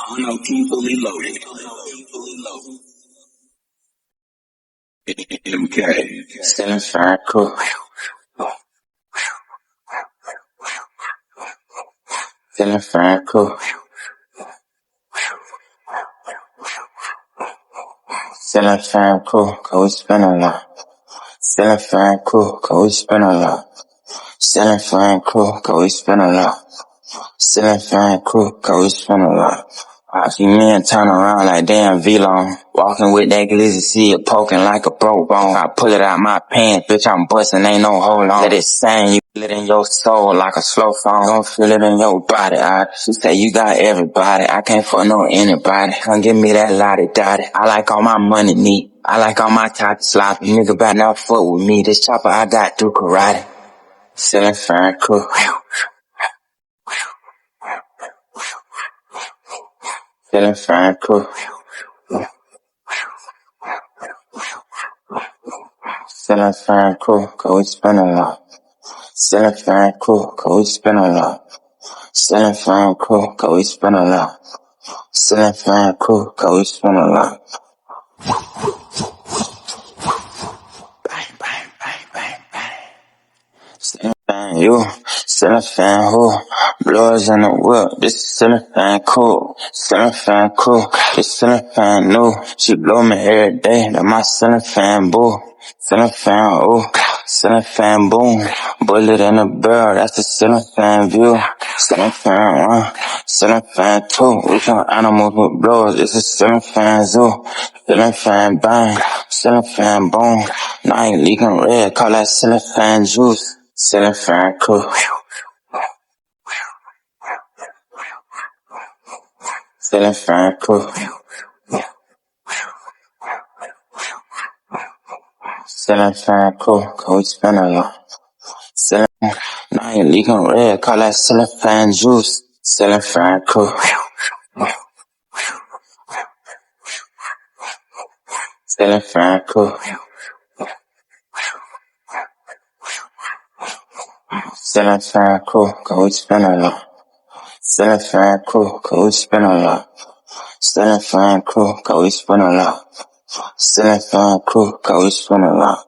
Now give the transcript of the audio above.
No, keep fully loaded. MK. Still fine, cool. Feeling fine, cool. Feeling fine, cool. Cause we spin a lot. Feeling fine, cool. Cause we spin a lot. Feeling fine, cool. Cause we spin a lot. Feeling fine, cool. Cause we spin a lot. I see men turn around like damn V-Long. Walking with that glizzy seal poking like a broke bone. I pull it out my pants, bitch, I'm busting, ain't no hold on. Let it sing, you feel it in your soul like a slow phone. Don't feel it in your body. She say you got everybody. I can't fuck no anybody. Come give me that lottie dotty. I like all my money neat. I like all my top sloppy. Nigga better not fuck with me. This chopper I got through karate. Selling fine, cool. Feeling fine, cool. Feeling fine, cool. Cause we spin a lot. Feeling fine, cool. Cause we spin a lot. Feeling fine, cool. Cause we spin a lot. Feeling fine, cool. Cause we spin a lot. Bang, bang, bang, bang, bang. Selling fan, you. Selling fan, who? Blowers in the whip. This is selling fan, cool. Selling fan, cool. This selling fan, new. She blow me every day. That my selling fan, boo. Selling fan, ooh. Selling fan, boom. Bullet in the barrel. That's the selling fan view. Selling fan, selling fan, two. We some animals with blowers. This is selling fan, zoo. Selling fan, bang. Selling fan, boom. Now I ain't leaking red. Call that selling fan juice. Selling fine, cool. Selling fine, cool. Selling fine, cool. Cause we spin a lot. Selling, now I ain't leaking red. Call that selling fine juice. Selling fine, cool. Selling fine, cool. Selling fine, cool. Cause we spin a lot. Selling fine, cool. Cause we spin a lot. Selling fine, cool. Cause we spin a lot. Selling fine, cool. Cause we spin a lot.